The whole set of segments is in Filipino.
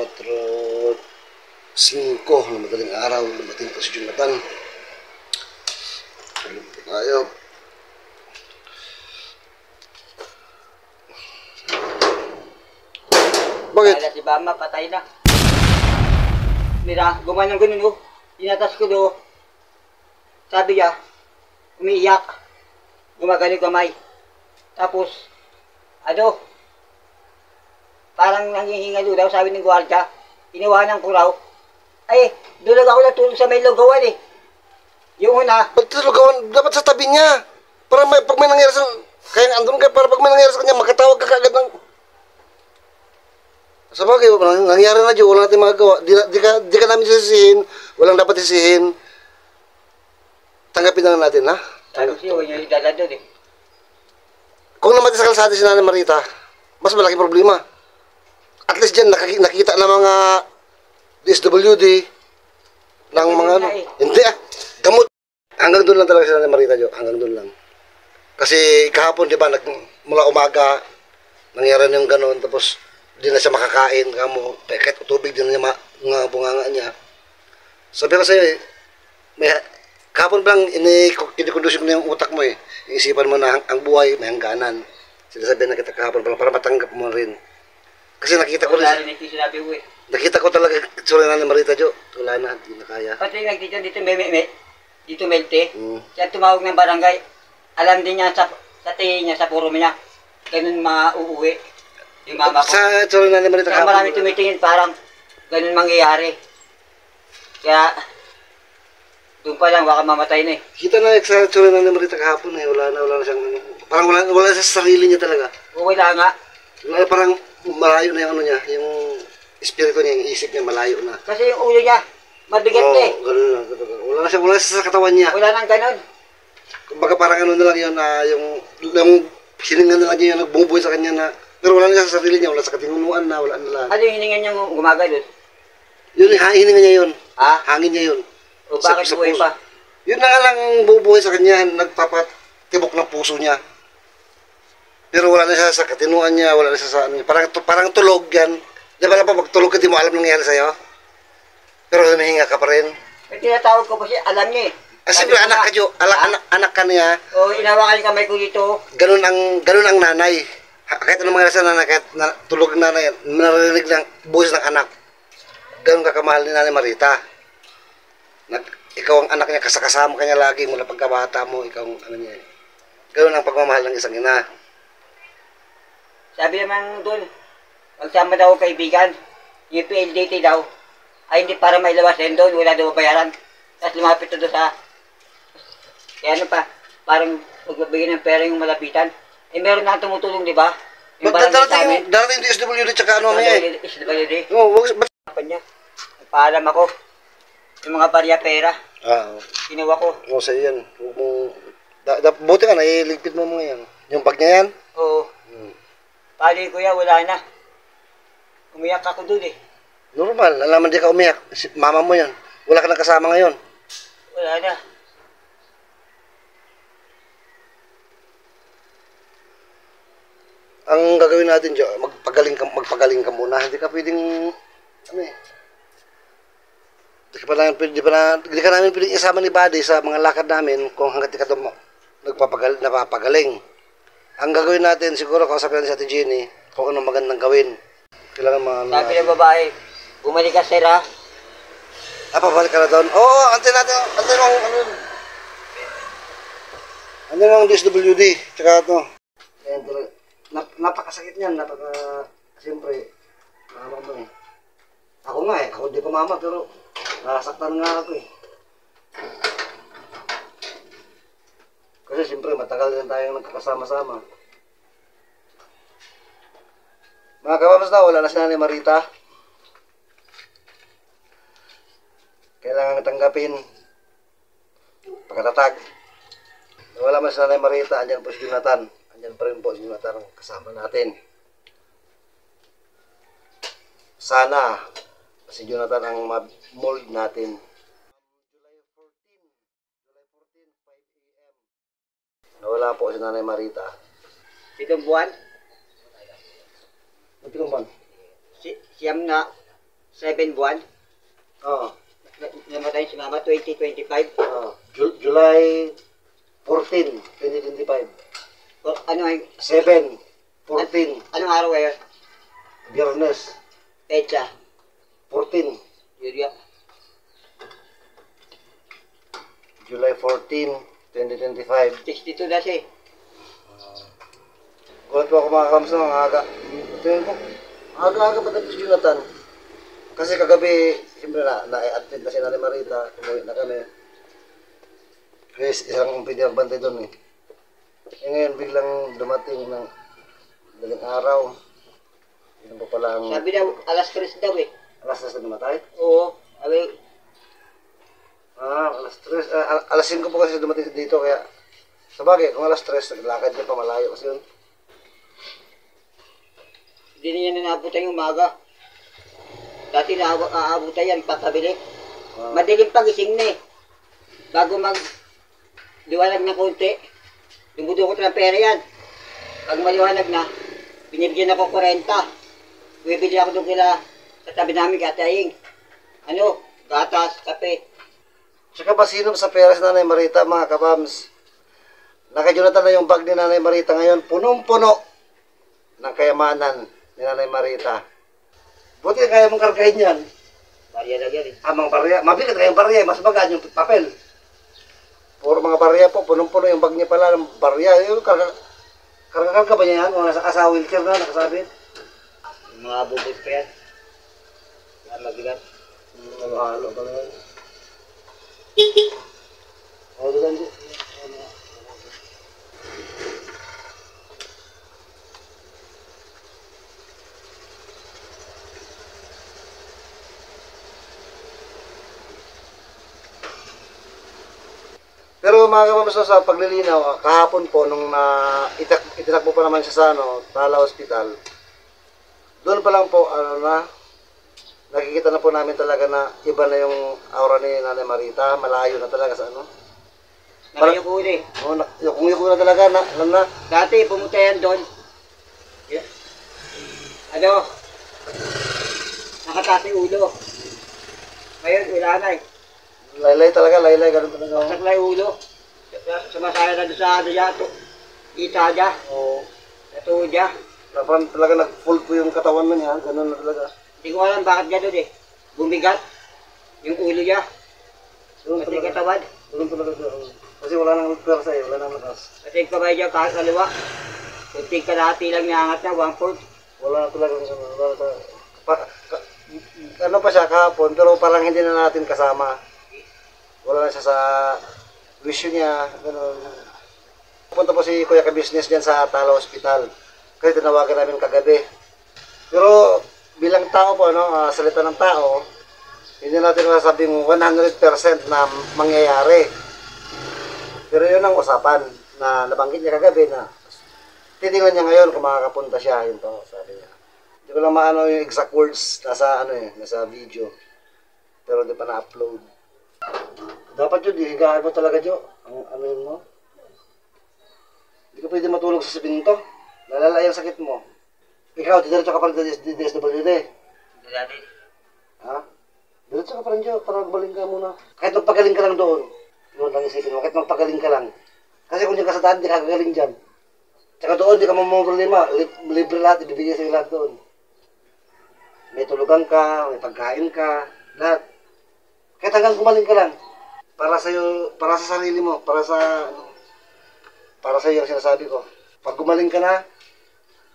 4:05 ng madaling araw, dumating po si Jonathan. Ayop. Bakit? Kala si Bama, patay na. Mira, gumanong ganun oh. Tinatas ko do. Sabi niya, umiiyak. Gumagaling kamay. Tapos, parang nanghihingalo daw, sabi ng gwardiya. Iniwanan ko raw. Ay, dulag ako natulog sa may lugawan eh. Yung una. Ba't sa lugawan? Dapat sa tabi niya. Para pag may nangyari sa... Kaya andun ka, para pag may nangyari sa kanya, makatawag ka kagad ng... Sa bagay, nangyari na dyan, wala natin magagawa. Di ka namin sisihin, walang dapat sisihin. Tanggapin na natin, ha? Sabi siya, huwag niyo idala doon eh. Kung namatay sa kalsada si Nanay Marita, mas malaking problema. At least dyan, nakikita ng mga DSWD, ng mga ano. Hindi gamot. Hanggang doon lang talaga si Nanay Marita, Jo. Hanggang doon lang. Kasi kahapon, di ba, mula umaga, nangyari na yung gano'n, tapos di na siya makakain, kamo, kahit tubig din na niya mga bunganga niya. Sabi ko sa'yo kahapon ba lang, kinikondusyon mo na yung utak mo eh. Iisipan mo na ang buhay, may hangganan. Sinasabihan na kita kahapon pa lang, para matanggap mo rin. Kasi nakita ko rin, nakita ko talaga, sorry na ni Marita Jo, wala na, hindi na kaya. Pati nagdito, dito Melte, siya tumawag ng barangay, alam din niya sa tingin niya, sa puro niya, ganun mauuwi. Yung mama ko. Sorry na ni Marita kahapon. Marami tumitingin, parang ganun mangyayari. Kaya, doon pa lang, baka mamatay na eh. Kita na sa sorry na ni Marita kahapon eh, wala na siyang, parang wala sa sarili niya talaga. Wala nga. Parang malayo na yung ano niya, yung espiritu niya, yung isip niya malayo na. Kasi yung ulo niya, mabigat na eh. Ganun lang. Wala siya sa katawan niya. Wala nang ganun. Kumbaga parang ano na lang yun, yung hininga na lang niya, yung nagbumubuhay sa kanya na, pero wala na siya sa sarili niya, wala sa katinunuan na, wala na lang. Ano yung hininga niya gumagalot? Yun, hininga niya yun. Ha? Hangin niya yun. O bakit buhay pa? Yun na nga lang bubuhay sa kanya, nagpapatibok ng puso niya. Pero wala na siya sa katinuan niya, wala na siya sa ano, parang tulog yan. Di ba na pa, pag tulog ka, di mo alam nangyayari sa'yo? Pero humihinga ka pa rin. May tinatawag ko pa siya, alam niya eh. Siyempre, anak ka, Jo. Anak ka niya. O, inawakan yung kamay ko dito. Ganun ang nanay. Kahit anong mga nasa nanay, kahit tulog na nanay, narinig ng boses ng anak. Ganun ka kamahal ni Nanay Marita. Ikaw ang anak niya, kasama ka niya lagi mula pagkabata mo, ikaw ang ano niya. Ganun ang pagmamahal ng isang ina. Sabi naman doon, magsama daw kaibigan, yung PLDT daw, ay hindi para mailabas din doon, wala daw bayaran. Tapos lumapit doon sa, kaya ano pa, parang magbibigay ng pera yung malapitan. Eh meron na tumutulong, di ba? Yung Darating yung DSWD tsaka ano niya eh. DSWD. Oo, Niya. Nagpaalam ako. Yung mga barya pera. Kinuha ko. Oo, sa'yo yan. Buti ka, nailigpit mo mga yan. Yung bag niya yan? Oo. Pali kuya, wala na. Umiyak ako doon eh. Normal, alaman di ka umiyak. Mama mo yan. Wala ka nang kasama ngayon. Wala na. Ang gagawin natin, Jo, magpagaling ka muna. Hindi ka pwedeng, hindi ka namin pwedeng isama ni Buddy sa mga lakad namin kung hanggat di ka napapagaling. Ang gagawin natin, siguro, kausapin natin si Ate Jenny kung anong magandang gawin. Kailangan Sabi ng babae, bumalik ka sir ha. Pabalik ka na doon? Oo, antay mo ang DSWD, tsaka ito. Napakasakit niyan, siyempre, mama mo eh. Ako nga eh, ako di ko mama, pero nasaktan nga ako eh. Kasi siyempre, matagal din tayong nagkakasama-sama. Mga kababas na, wala na si Nanay Marita. Kailangan tanggapin. Pagkatatag. Wala man si Nanay Marita, andyan po si Jonathan. Andyan pa rin po si Jonathan ang kasama natin. Sana si Jonathan ang mold natin. July 14, 5 AM. Nawala po si Nanay Marita. Pitong buwan? Pitong buwan? Siyam na. 7 buwan. Oo. Namatay si mama 2025. July 14, 2025. Ano ay 7, 14, anong araw ngayon? Biyernes, Pecha. 14, Yun. July 14, 2025. 62 na siya eh. Kulit po ako makakamsa ng aga. Tingin ko, aga-aga pa tapos Jonathan. Kasi kagabi, siyempre na-attend na si Nanay Marita, umuwi na kami. Kasi isang pwede magbantay doon eh. E ngayon, biglang dumating ng daling araw. Yun po pala ang... Sabi daw, alas 3 daw eh. Alas 3 na namatay? Oo. Sabi, Alas 3. Alas 5 po kasi dumating dito, kaya... Sabagay, kung alas 3, naglakad niya pa malayo kasi yun. hindi niya nanabutan yung umaga. Dati naaabutan yan, papabili. Madilim pag gising na eh. Bago liwanag na konti, dumudukot ng pera yan. Pag maliwanag na, binibigyan ako 40. Bibili ako doon kila sa tabi namin kataying. Gatas, kape. Tsaka ba sino sa pera si Nanay Marita, mga kabams? Naka-Jonathan na yung bag ni Nanay Marita ngayon, punong-puno ng kayamanan ni Nanay Marita. Buti kaya mong kargahin yan. Barya lang yan eh. Amang barya. Mabigat kayong barya, mas magaan yung papel. Puro mga barya po, punong-puno yung bag niya pala ng barya. Yung karga ba niya yan? Kung nasa wheelchair na, nakasabit. Yung mga bubos pa yan. Yan mabigat. Halo-halo ba naman? Halo lang din. Pero mga kapamaso, sa paglilinaw, kahapon po, nung itinakbo pa naman siya sa Tala Hospital, doon pa lang po, nakikita na po namin talaga na iba na yung aura ni Nanay Marita, malayo na talaga sa Nakayuko na eh. Yung yuko na talaga, na. Dati, pumunta yan doon. Yeah. Nakataas yung ulo. Ngayon, wala na eh. Laylay talaga, ganun talaga. Saklay ulo. Sumasaya na doon sa ita dya. Oo. Sa tuhod dya. Parang talaga nag-full po yung katawan na niya, ganun na talaga. Hindi ko alam bakit gano'n eh. Bumigat. Yung ulo niya. Ganun Pati talaga. katawan. Ganun talaga siya. Kasi wala nang pwersa eh, wala nang lakas. Pati yung kamay niya kahit kaliwa. Kunting kalahati lang niyangat na, 1/4. Wala na talaga ano pa siya kahapon, pero parang hindi na natin kasama. Wala na siya sa wisyo niya, gano'n. Pupunta po si Kuya ka-business dyan sa Tala Hospital. Kasi tinawagan namin kagabi. Pero bilang tao po, salita ng tao, hindi natin masasabing 100% na mangyayari. Pero yun ang usapan na nabanggit niya kagabi na titingnan niya ngayon kung makakapunta siya, yun po, sabi niya. Hindi ko lang maano yung exact words, nasa video. Pero di pa na-upload. Dapat yun, higaan mo talaga, Jo. Ang yun mo. Hindi ka pwede matulog sa simento. Lalala yung sakit mo. Ikaw, didiretso ka pa rin sa DSWD. Dati. Ha? Diretso ka pa rin, Jo, para magbaling ka muna. Kahit magpagaling ka lang doon. Doon lang isipin mo, kahit magpagaling ka lang. Kasi kung yung kasadaan, di ka gagaling dyan. Tsaka doon, di ka mamumroblema. Libre lahat, ibibigay sa'yo lahat doon. May tulugan ka, may pagkain ka, lahat. Kahit hanggang gumaling ka lang. Para sa'yo, para sa sarili mo, para sa iyo yung sinasabi ko. Pag gumaling ka na,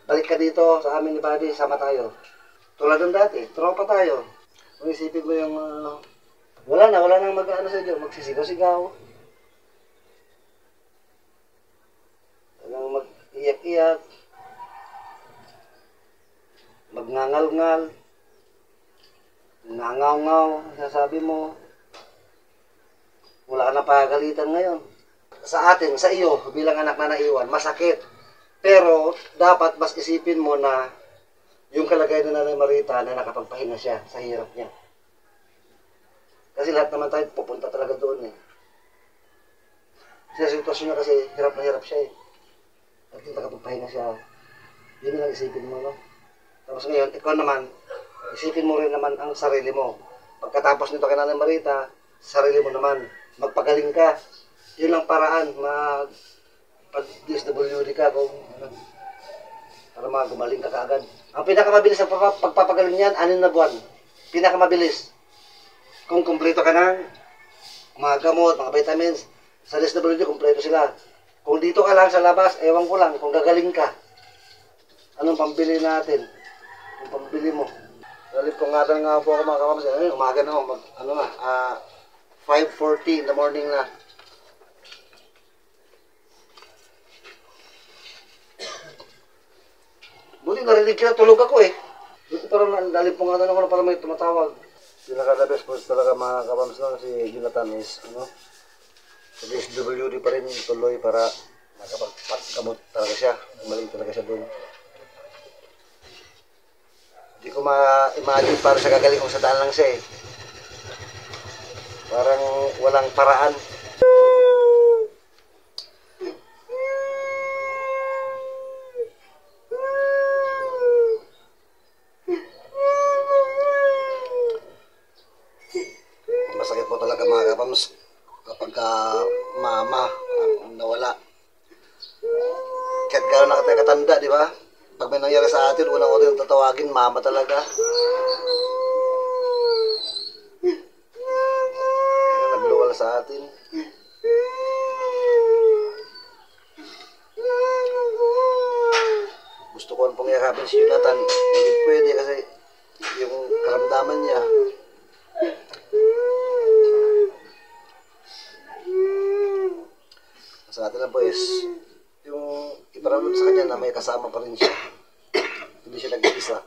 balik ka dito sa amin ni Buddy, sama tayo. Tulad ng dati, tropa tayo. Kung isipin mo yung, wala nang mag-ano sa iyo, magsisigaw-sigaw. Walang mag-iyak-iyak. Magngangal-ngal. Nangaw-ngaw, sinasabi mo. Wala ka na pagalitan ngayon. Sa atin, sa iyo, bilang anak na naiwan, masakit. Pero, dapat mas isipin mo na yung kalagayan na Nanay Marita na nakapagpahinga siya sa hirap niya. Kasi lahat naman tayo pupunta talaga doon eh. Sa sitwasyon niya kasi hirap na hirap siya eh. At yung nakapagpahinga siya, yun lang isipin mo, no? Tapos ngayon, ikaw naman, isipin mo rin naman ang sarili mo. Pagkatapos nito kay Nanay Marita, sarili mo naman, magpagaling ka. Yun ang paraan, pag-DSWD ka kung para gumaling ka kaagad. Ang pinakamabilis ang pagpapagaling niyan, 6 na buwan. Pinakamabilis. Kung kumpleto ka ng mga gamot, mga vitamins, sa DSWD, kumpleto sila. Kung dito ka lang sa labas, ewan ko lang, kung gagaling ka, anong pambili natin? Yung pambili mo. Nalipungatan nga po ako mga kapams. Umaga na ako, 5:40 in the morning na. Buti narinig ka, tulog ako eh. Buti parang nalipungatan ako na parang may tumatawag. Pinaka-the best po talaga mga kapams lang si Jonathan is, sa DSWD pa rin tuloy para nakapagpagamot talaga siya. Umaling talaga siya doon. Hindi ko ma-imagine para sa gagaling kung sa daan lang siya eh. Parang walang paraan. Masakit po talaga mga kapams kapag mama ang nawala. Kahit gano'n na tayo katanda, di ba? Pag may nangyari sa atin, unang ko yung tatawagin, mama talaga. Nagluwal sa atin. Gusto ko ang pangyayakapin si Jonathan. Hindi pwede kasi yung karamdaman niya. Sa atin lang po is, yung iparamdam sa kanya na may kasama pa rin siya. Hindi siya nag-iisa.